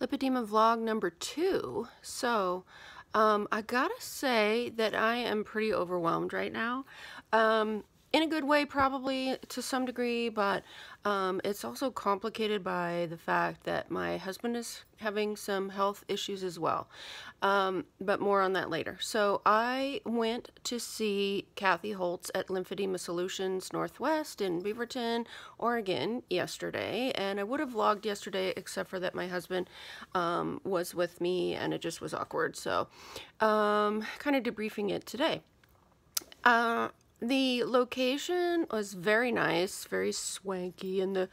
Lipedema vlog number 2. I gotta say that I am pretty overwhelmed right now. In a good way, probably to some degree, but it's also complicated by the fact that my husband is having some health issues as well. But more on that later. So I went to see Kathe Hotz at Lymphedema Solutions Northwest in Beaverton, Oregon yesterday, and I would have vlogged yesterday except for that my husband was with me and it just was awkward. So kind of debriefing it today. The location was very nice, very swanky in the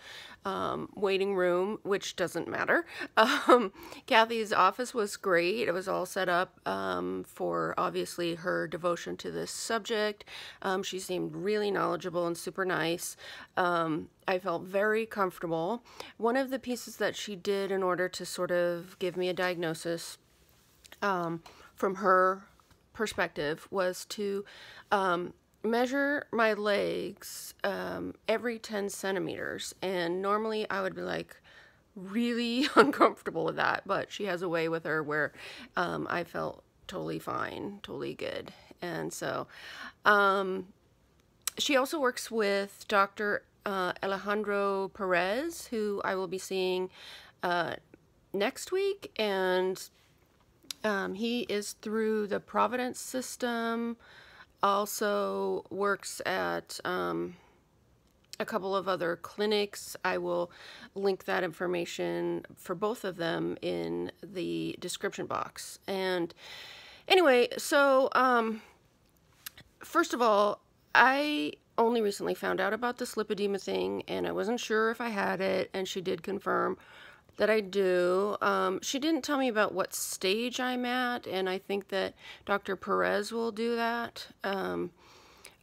waiting room, which doesn't matter. Kathy's office was great. It was all set up for obviously her devotion to this subject. She seemed really knowledgeable and super nice. I felt very comfortable. One of the pieces that she did in order to sort of give me a diagnosis from her perspective was to measure my legs every 10 centimeters, and normally I would be like really uncomfortable with that, but she has a way with her where I felt totally fine, totally good. And so she also works with Dr. Alejandro Perez, who I will be seeing next week, and he is through the Providence system. Also works at a couple of other clinics. I will link that information for both of them in the description box. And anyway, so first of all, I only recently found out about this lipedema thing, and I wasn't sure if I had it, and she did confirm that I do. She didn't tell me about what stage I'm at, and I think that Dr. Perez will do that.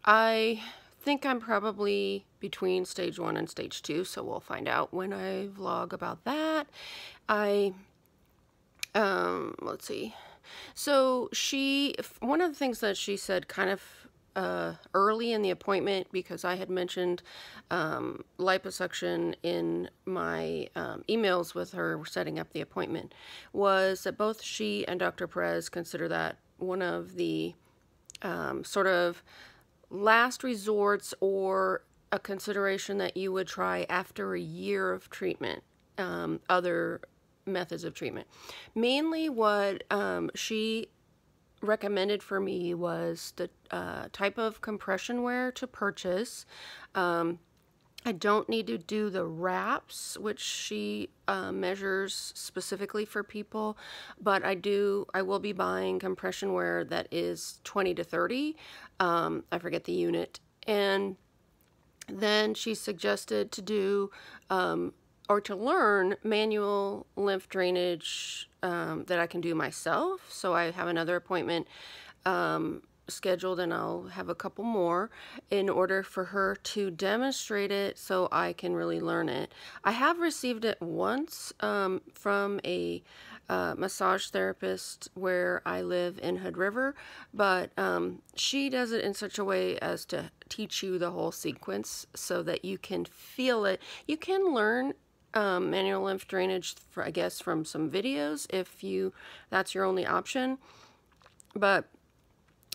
I think I'm probably between stage 1 and stage 2, so we'll find out when I vlog about that. Let's see. So one of the things that she said kind of early in the appointment, because I had mentioned liposuction in my emails with her setting up the appointment, was that both she and Dr. Perez consider that one of the sort of last resorts, or a consideration that you would try after a year of treatment, other methods of treatment. Mainly what she recommended for me was the type of compression wear to purchase. I don't need to do the wraps, which she measures specifically for people, but I will be buying compression wear that is 20 to 30. I forget the unit. And then she suggested to do or to learn manual lymph drainage that I can do myself. So I have another appointment scheduled, and I'll have a couple more in order for her to demonstrate it so I can really learn it. I have received it once from a massage therapist where I live in Hood River, but she does it in such a way as to teach you the whole sequence so that you can feel it. You can learn manual lymph drainage, I guess, from some videos if that's your only option, but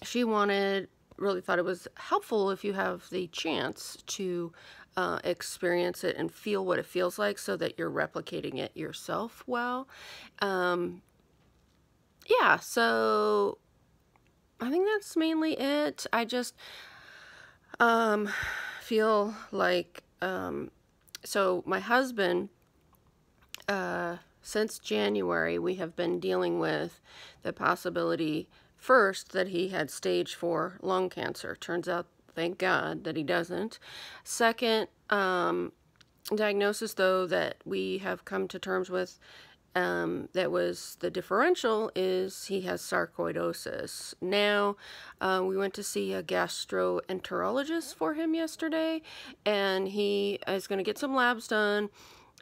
she really thought it was helpful if you have the chance to experience it and feel what it feels like so that you're replicating it yourself well. Yeah, so I think that's mainly it. I just feel like so my husband, since January, we have been dealing with the possibility, first, that he had stage 4 lung cancer. Turns out, thank God, that he doesn't. Second, diagnosis, though, that we have come to terms with, that was the differential, is he has sarcoidosis. Now, we went to see a gastroenterologist for him yesterday, and he is going to get some labs done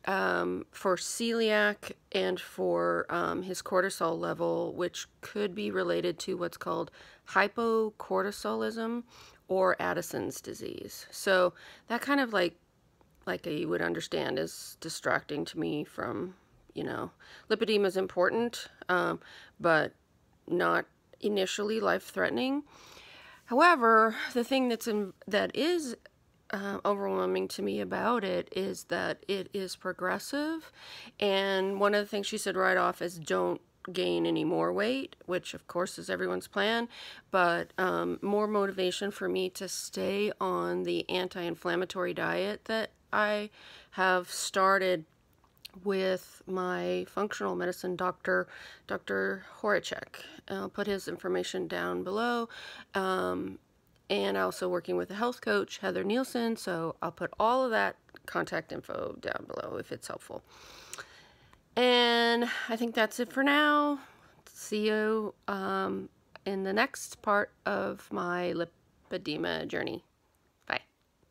for celiac and for his cortisol level, which could be related to what's called hypocortisolism or Addison's disease. So that kind of like you would understand is distracting to me from you know, lipedema is important, but not initially life-threatening. However, the thing that is overwhelming to me about it is that it is progressive, and one of the things she said right off is don't gain any more weight, which of course is everyone's plan, but more motivation for me to stay on the anti-inflammatory diet that I have started with my functional medicine doctor, Dr. Horacek. I'll put his information down below. And also working with a health coach, Heather Nielsen, so I'll put all of that contact info down below if it's helpful. And I think that's it for now. See you in the next part of my lipedema journey.